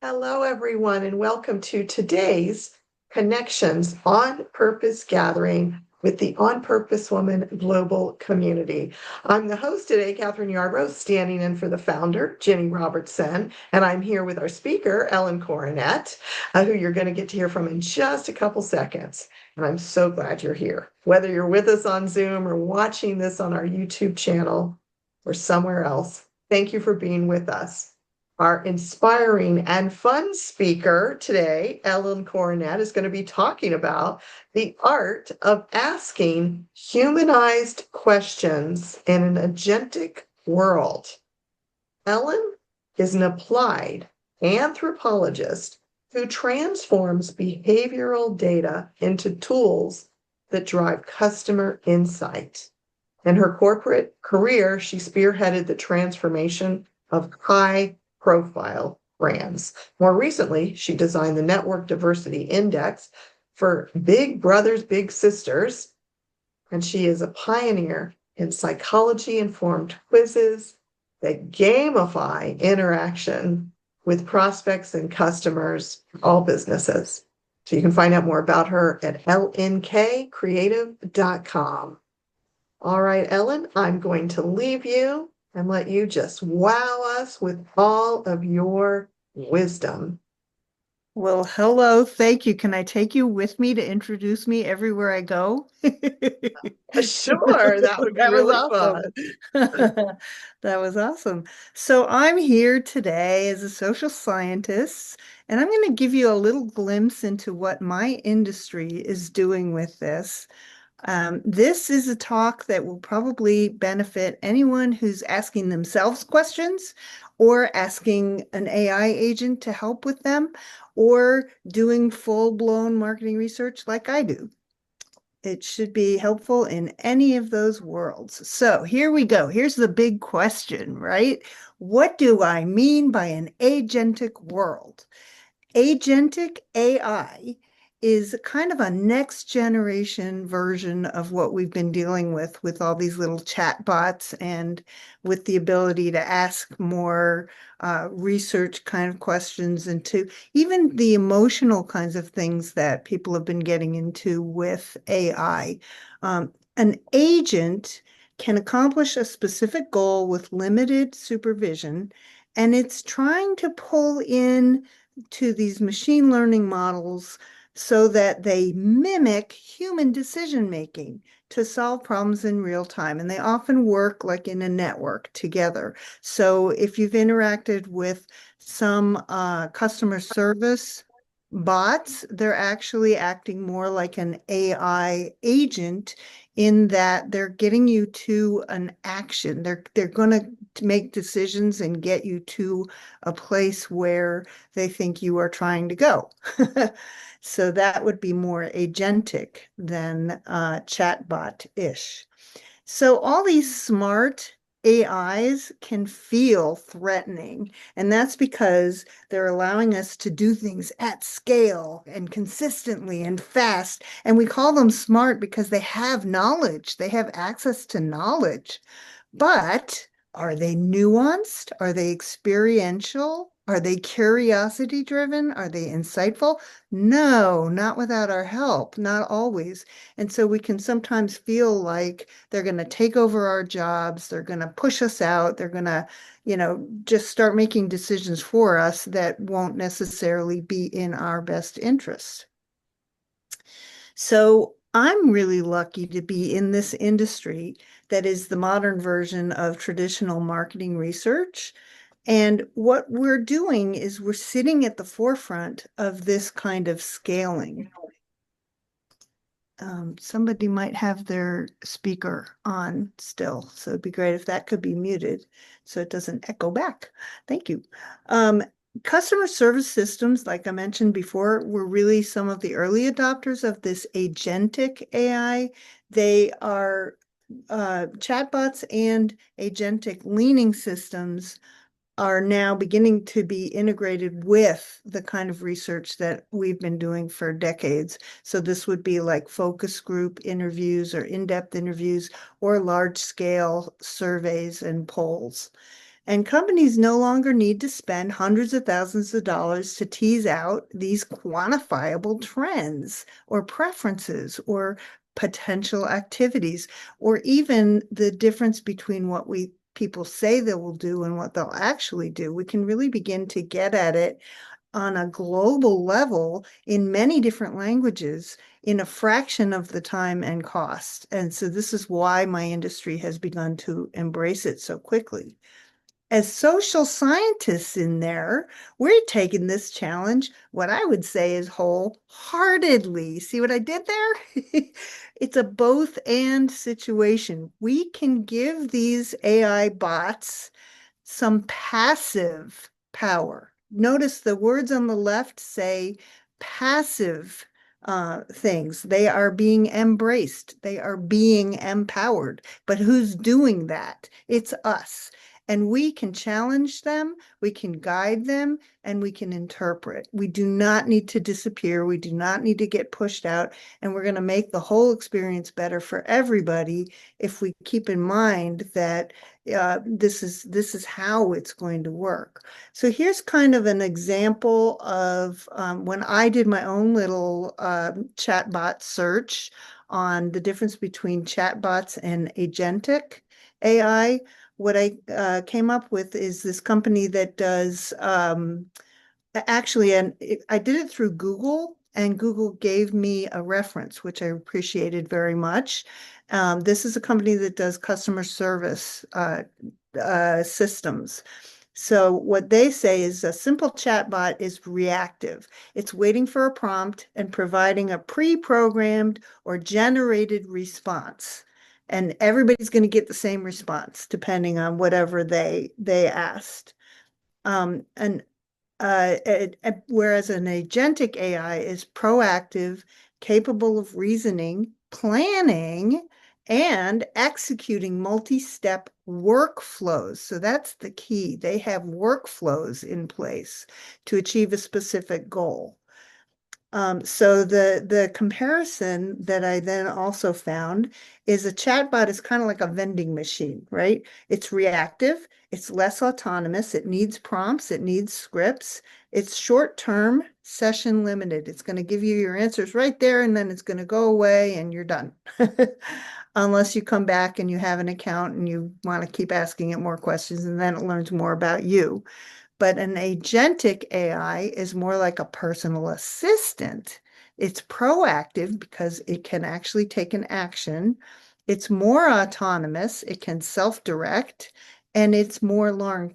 Hello, everyone, and welcome to today's Connections on Purpose gathering with the On Purpose Woman Global Community. I'm the host today, Catherine Yarbrough, standing in for the founder, Jenny Robertson, and I'm here with our speaker, Ellen Koronet, who you're going to get to hear from in just a couple seconds. And I'm so glad you're here. Whether you're with us on Zoom or watching this on our YouTube channel or somewhere else, thank you for being with us. Our inspiring and fun speaker today, Ellen Koronet, is going to be talking about the art of asking humanized questions in an agentic world. Ellen is an applied anthropologist who transforms behavioral data into tools that drive customer insight. In her corporate career, she spearheaded the transformation of high-profile brands. More recently, she designed the Network Diversity Index for Big Brothers Big Sisters, and she is a pioneer in psychology-informed quizzes that gamify interaction with prospects and customers, all businesses. So you can find out more about her at lnkcreative.com. All right, Ellen, I'm going to leave you and let you just wow us with all of your wisdom. Well, hello, thank you. Can I take you with me to introduce me everywhere I go? Sure, that would be That was really awesome. fun. That was awesome. So I'm here today as a social scientist, and I'm going to give you a little glimpse into what my industry is doing with this. This is a talk that will probably benefit anyone who's asking themselves questions or asking an AI agent to help with them or doing full-blown marketing research like I do. It should be helpful in any of those worlds. So here we go. Here's the big question, right? What do I mean by an agentic world? Agentic AI is kind of a next generation version of what we've been dealing with all these little chat bots and with the ability to ask more research kind of questions and to even the emotional kinds of things that people have been getting into with AI. An agent can accomplish a specific goal with limited supervision, and it's trying to pull in to these machine learning models so that they mimic human decision making to solve problems in real time. And they often work like in a network together. So if you've interacted with some customer service bots, they're actually acting more like an AI agent in that they're getting you to an action. They're going to make decisions and get you to a place where they think you are trying to go. So that would be more agentic than chatbot-ish. So all these smart AIs can feel threatening, and that's because they're allowing us to do things at scale and consistently and fast. And we call them smart because they have knowledge, they have access to knowledge. But are they nuanced? Are they experiential? Are they curiosity driven? Are they insightful? No, not without our help, not always. And so we can sometimes feel like they're going to take over our jobs, they're going to push us out, they're going to, just start making decisions for us that won't necessarily be in our best interest. So I'm really lucky to be in this industry that is the modern version of traditional marketing research. And what we're doing is we're sitting at the forefront of this kind of scaling. Somebody might have their speaker on still, so it'd be great if that could be muted so it doesn't echo back. Thank you. Customer service systems, like I mentioned before, were really some of the early adopters of this agentic AI. They are chatbots and agentic leaning systems are now beginning to be integrated with the kind of research that we've been doing for decades. So this would be like focus group interviews or in-depth interviews or large-scale surveys and polls. And companies no longer need to spend hundreds of thousands of dollars to tease out these quantifiable trends or preferences or potential activities, or even the difference between what we people say they will do and what they'll actually do. We can really begin to get at it on a global level in many different languages in a fraction of the time and cost. And so this is why my industry has begun to embrace it so quickly. As social scientists in there, we're taking this challenge, what I would say is wholeheartedly. See what I did there? It's a both and situation. We can give these AI bots some passive power. Notice the words on the left say passive things. They are being embraced, they are being empowered. But who's doing that? It's us. And we can challenge them, we can guide them, and we can interpret. We do not need to disappear. We do not need to get pushed out. And we're going to make the whole experience better for everybody if we keep in mind that this is how it's going to work. So here's kind of an example of when I did my own little chatbot search on the difference between chatbots and agentic AI. What I came up with is this company that does actually, and I did it through Google, and Google gave me a reference, which I appreciated very much. This is a company that does customer service systems. So what they say is a simple chatbot is reactive. It's waiting for a prompt and providing a pre-programmed or generated response. And everybody's going to get the same response depending on whatever they asked. And whereas an agentic AI is proactive, capable of reasoning, planning, and executing multi-step workflows. So that's the key. They have workflows in place to achieve a specific goal. So the comparison that I then also found is a chatbot is kind of like a vending machine, right? It's reactive, it's less autonomous, it needs prompts, it needs scripts, it's short-term, session limited. It's going to give you your answers right there, and then it's going to go away and you're done. Unless you come back and you have an account and you want to keep asking it more questions, and then it learns more about you. But an agentic AI is more like a personal assistant. It's proactive because it can actually take an action. It's more autonomous. It can self-direct, and it's more long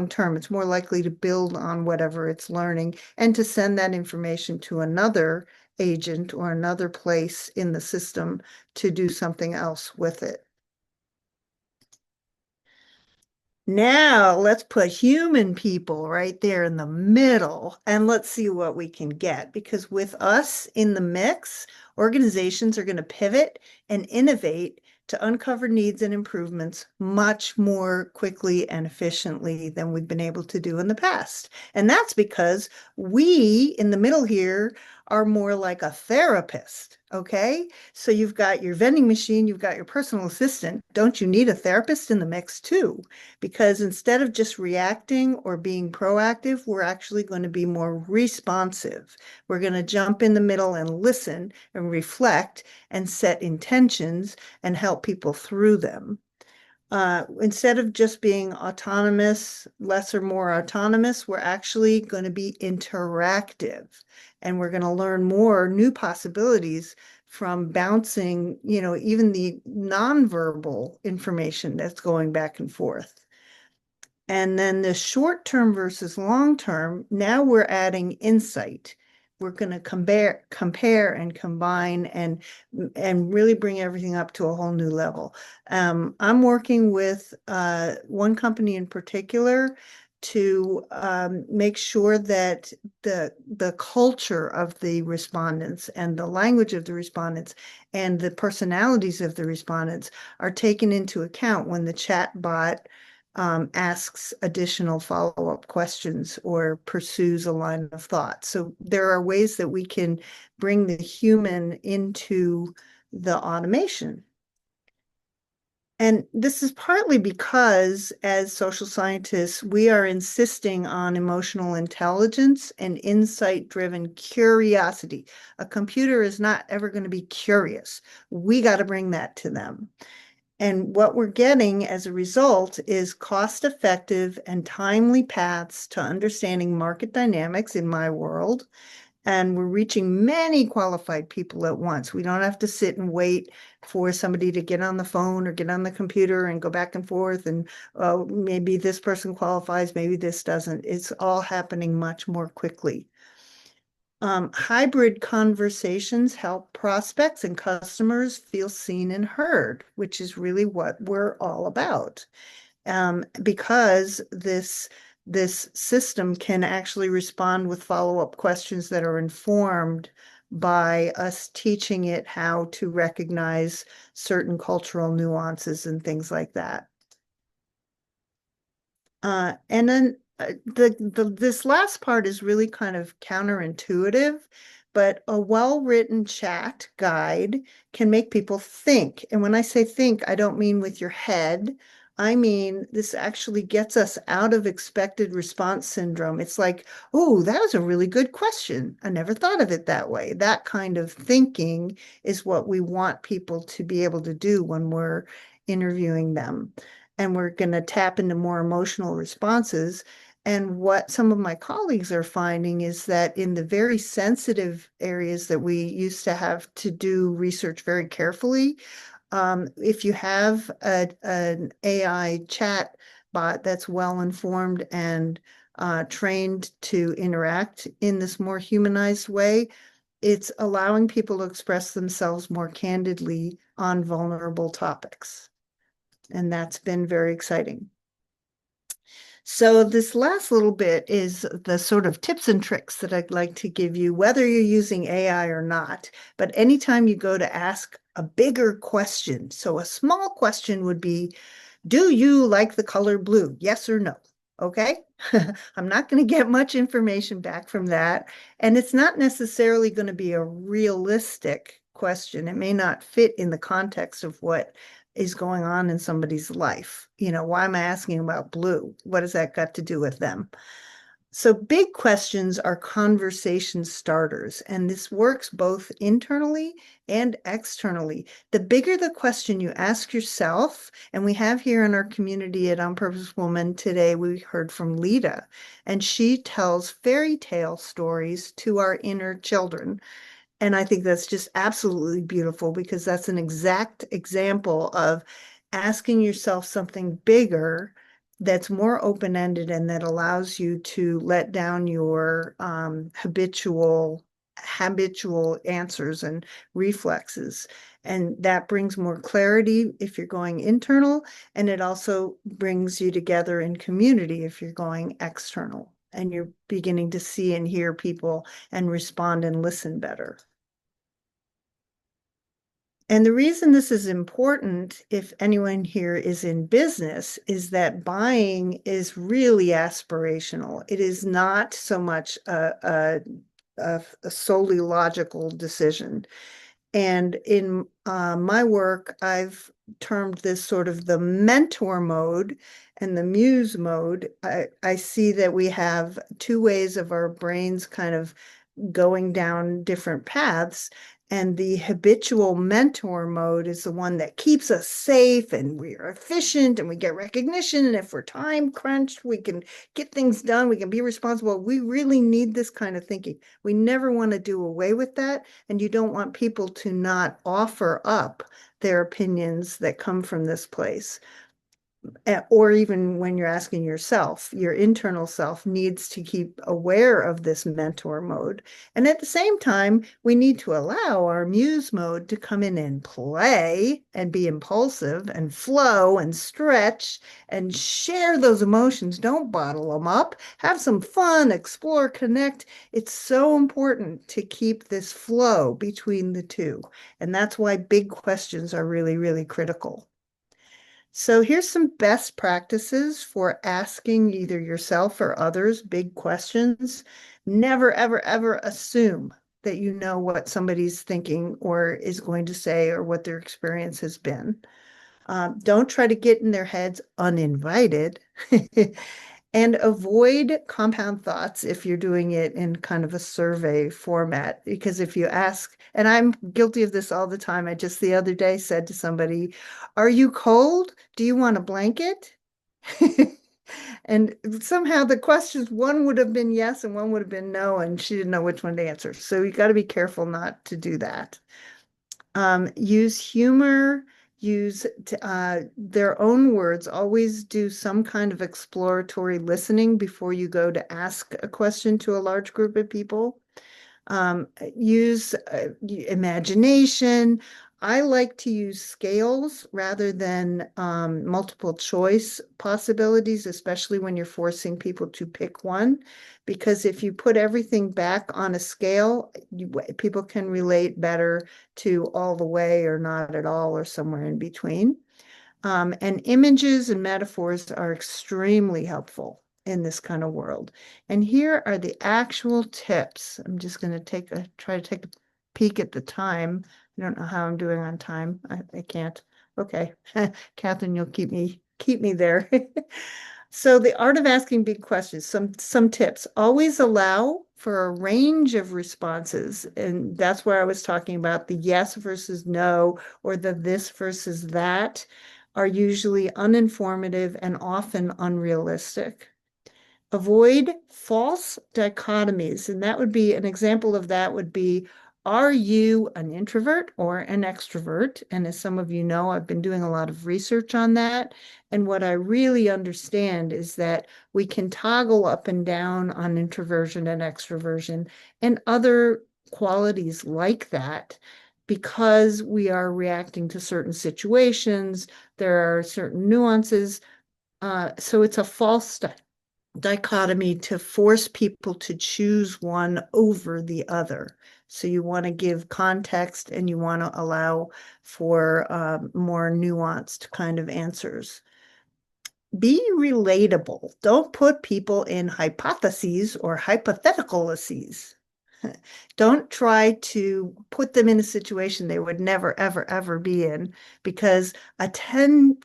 term. It's more likely to build on whatever it's learning and to send that information to another agent or another place in the system to do something else with it. Now let's put human people right there in the middle and let's see what we can get. Because with us in the mix, organizations are going to pivot and innovate to uncover needs and improvements much more quickly and efficiently than we've been able to do in the past. And that's because we in the middle here are more like a therapist. Okay. So you've got your vending machine, you've got your personal assistant. Don't you need a therapist in the mix too? Because instead of just reacting or being proactive, we're actually going to be more responsive. We're going to jump in the middle and listen and reflect and set intentions and help people through them. Instead of just being autonomous, less or more autonomous, we're actually going to be interactive, and we're going to learn more new possibilities from bouncing, even the nonverbal information that's going back and forth. And then the short term versus long term, now we're adding insight. We're going to compare and combine and really bring everything up to a whole new level. I'm working with one company in particular to make sure that the culture of the respondents and the language of the respondents and the personalities of the respondents are taken into account when the chat bot asks additional follow-up questions or pursues a line of thought. So there are ways that we can bring the human into the automation. And this is partly because, as social scientists, we are insisting on emotional intelligence and insight-driven curiosity. A computer is not ever going to be curious. We got to bring that to them. And what we're getting as a result is cost-effective and timely paths to understanding market dynamics in my world, and we're reaching many qualified people at once. We don't have to sit and wait for somebody to get on the phone or get on the computer and go back and forth and maybe this person qualifies, maybe this doesn't. It's all happening much more quickly. Hybrid conversations help prospects and customers feel seen and heard, which is really what we're all about. Because this system can actually respond with follow-up questions that are informed by us teaching it how to recognize certain cultural nuances and things like that. And then this last part is really kind of counterintuitive, but a well-written chat guide can make people think. And when I say think, I don't mean with your head. I mean, this actually gets us out of expected response syndrome. It's like, oh, that was a really good question. I never thought of it that way. That kind of thinking is what we want people to be able to do when we're interviewing them, and we're going to tap into more emotional responses. And what some of my colleagues are finding is that in the very sensitive areas that we used to have to do research very carefully, if you have an AI chat bot that's well informed and trained to interact in this more humanized way, it's allowing people to express themselves more candidly on vulnerable topics. And that's been very exciting. So this last little bit is the sort of tips and tricks that I'd like to give you, whether you're using AI or not. But anytime you go to ask a bigger question, so a small question would be, do you like the color blue? Yes or no? Okay. I'm not going to get much information back from that. And it's not necessarily going to be a realistic question. It may not fit in the context of what is going on in somebody's life. Why am I asking about blue? What has that got to do with them? So big questions are conversation starters, and this works both internally and externally. The bigger the question you ask yourself, and we have here in our community at On Purpose Woman today, we heard from Lita, and she tells fairy tale stories to our inner children. And I think that's just absolutely beautiful, because that's an exact example of asking yourself something bigger that's more open-ended and that allows you to let down your habitual answers and reflexes. And that brings more clarity if you're going internal, and it also brings you together in community if you're going external and you're beginning to see and hear people and respond and listen better. And the reason this is important, if anyone here is in business, is that buying is really aspirational. It is not so much a solely logical decision. And in my work, I've termed this sort of the mentor mode and the muse mode. I see that we have two ways of our brains kind of going down different paths. And the habitual mentor mode is the one that keeps us safe and we are efficient and we get recognition. And if we're time crunched, we can get things done. We can be responsible. We really need this kind of thinking. We never want to do away with that. And you don't want people to not offer up their opinions that come from this place. Or even when you're asking yourself, your internal self needs to keep aware of this mentor mode. And at the same time, we need to allow our muse mode to come in and play and be impulsive and flow and stretch and share those emotions. Don't bottle them up. Have some fun, explore, connect. It's so important to keep this flow between the two. And that's why big questions are really, really critical. So here's some best practices for asking either yourself or others big questions. Never, ever, ever assume that you know what somebody's thinking or is going to say or what their experience has been. Don't try to get in their heads uninvited. And avoid compound thoughts if you're doing it in kind of a survey format. Because if you ask, and I'm guilty of this all the time, I just the other day said to somebody, "Are you cold? Do you want a blanket?" And somehow the questions, one would have been yes and one would have been no, and she didn't know which one to answer. So you got to be careful not to do that. Use humor, use their own words. Always do some kind of exploratory listening before you go to ask a question to a large group of people. Use imagination. I like to use scales rather than multiple choice possibilities, especially when you're forcing people to pick one, because if you put everything back on a scale, people can relate better to all the way or not at all or somewhere in between. And images and metaphors are extremely helpful in this kind of world. And here are the actual tips. I'm just going to try to take a peek at the time. I don't know how I'm doing on time. I can't. Okay. Catherine, you'll keep me there. So the art of asking big questions, some tips. Always allow for a range of responses. And that's where I was talking about the yes versus no, or the this versus that are usually uninformative and often unrealistic. Avoid false dichotomies. And that would be an example of that would be, are you an introvert or an extrovert? And as some of you know, I've been doing a lot of research on that. And what I really understand is that we can toggle up and down on introversion and extroversion and other qualities like that because we are reacting to certain situations. There are certain nuances. So it's a false dichotomy to force people to choose one over the other. So you want to give context and you want to allow for more nuanced kind of answers. Be relatable. Don't put people in hypotheses or hypotheticalises. Don't try to put them in a situation they would never, ever, ever be in because a 10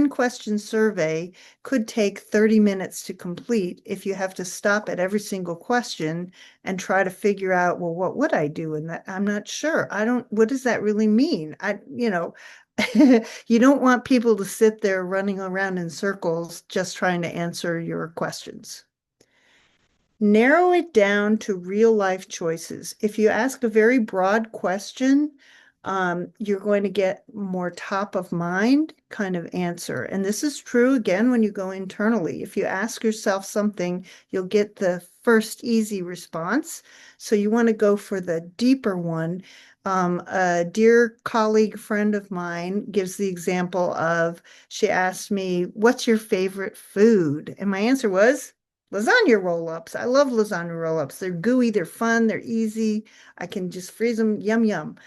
question survey could take 30 minutes to complete if you have to stop at every single question and try to figure out, well, what would I do in that? I'm not sure. What does that really mean? You don't want people to sit there running around in circles just trying to answer your questions. Narrow it down to real life choices. If you ask a very broad question, you're going to get more top of mind kind of answer. And this is true again when you go internally. If you ask yourself something, you'll get the first easy response. So you want to go for the deeper one. A dear colleague friend of mine gives the example of she asked me, "What's your favorite food?" And my answer was lasagna roll-ups. I love lasagna roll-ups. They're gooey, they're fun, they're easy. I can just freeze them, yum, yum.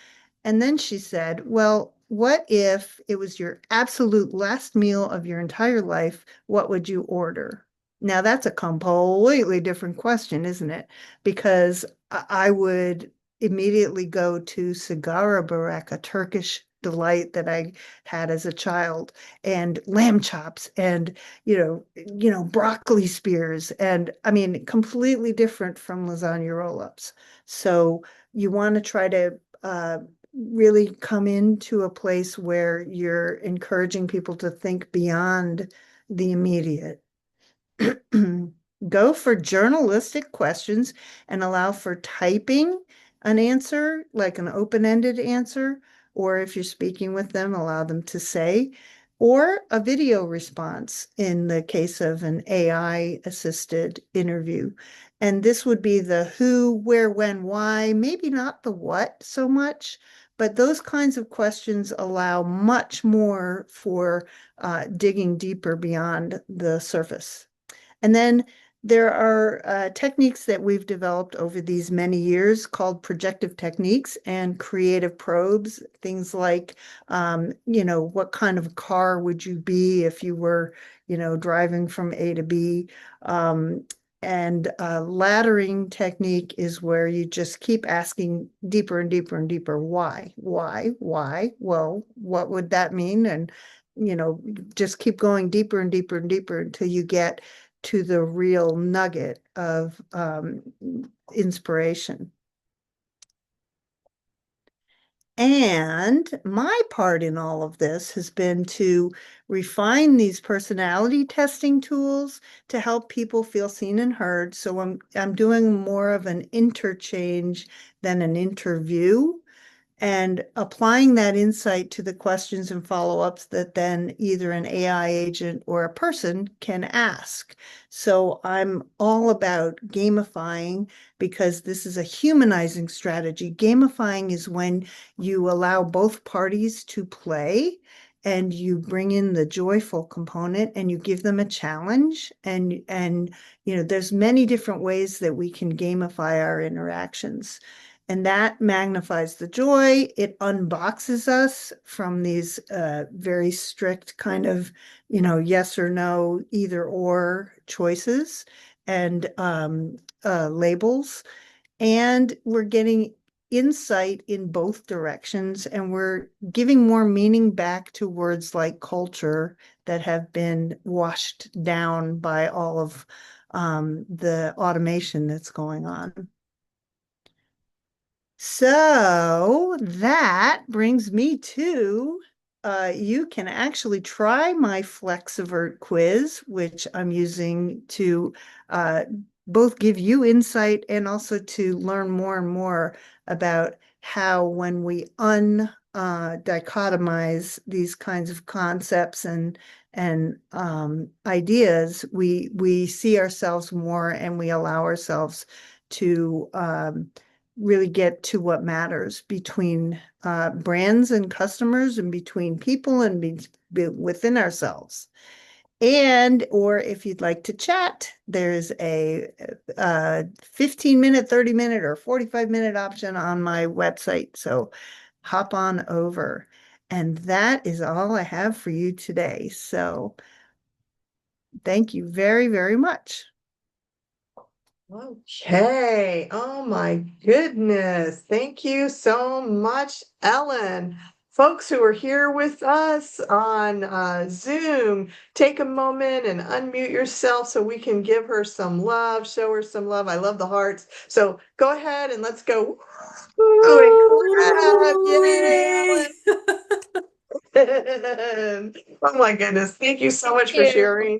And then she said, "Well, what if it was your absolute last meal of your entire life? What would you order?" Now, that's a completely different question, isn't it? Because I would immediately go to sigara börek, a Turkish delight that I had as a child, and lamb chops and broccoli spears. And I mean, completely different from lasagna roll-ups. So you want to try to really come into a place where you're encouraging people to think beyond the immediate. Go for journalistic questions and allow for typing an answer, like an open-ended answer, or if you're speaking with them, allow them to say, or a video response in the case of an AI assisted interview. And this would be the who, where, when, why, maybe not the what so much, but those kinds of questions allow much more for digging deeper beyond the surface. And then there are techniques that we've developed over these many years called projective techniques and creative probes. Things like, what kind of car would you be if you were, driving from A to B? And laddering technique is where you just keep asking deeper and deeper and deeper. Why? Why? Why? Well, what would that mean? And just keep going deeper and deeper and deeper until you get to the real nugget of inspiration. And my part in all of this has been to refine these personality testing tools to help people feel seen and heard. So I'm doing more of an interchange than an interview, and applying that insight to the questions and follow-ups that then either an AI agent or a person can ask. So I'm all about gamifying because this is a humanizing strategy. Gamifying is when you allow both parties to play and you bring in the joyful component and you give them a challenge, and there's many different ways that we can gamify our interactions. And that magnifies the joy. It unboxes us from these very strict kind of, yes or no, either or choices and labels. And we're getting insight in both directions, and we're giving more meaning back to words like culture that have been washed down by all of the automation that's going on. So that brings me to you can actually try my Flexivert quiz, which I'm using to uh, both give you insight and also to learn more and more about how when we dichotomize these kinds of concepts and ideas, we see ourselves more and we allow ourselves to really get to what matters between brands and customers and between people and within ourselves. And, or if you'd like to chat, there's a 15-minute, 30-minute, or 45-minute option on my website. So hop on over. And that is all I have for you today. So thank you very, very much. Okay. Oh my goodness. Thank you so much, Ellen. Folks who are here with us on Zoom, take a moment and unmute yourself so we can give her some love, show her some love. I love the hearts. So go ahead and let's go. Woo and clap. Yay, Ellen. Oh my goodness. Thank you so much for sharing.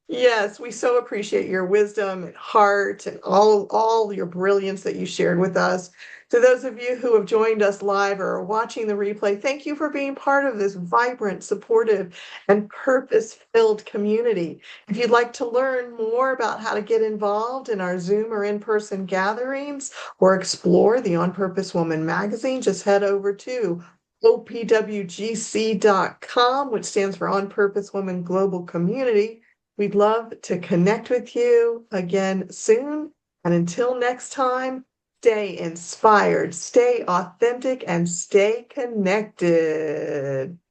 Yes, we so appreciate your wisdom and heart and all your brilliance that you shared with us. To those of you who have joined us live or are watching the replay, thank you for being part of this vibrant, supportive, and purpose-filled community. If you'd like to learn more about how to get involved in our Zoom or in-person gatherings or explore the On Purpose Woman magazine, just head over to opwgc.com, which stands for On Purpose Woman Global Community. We'd love to connect with you again soon. And until next time, stay inspired, stay authentic, and stay connected.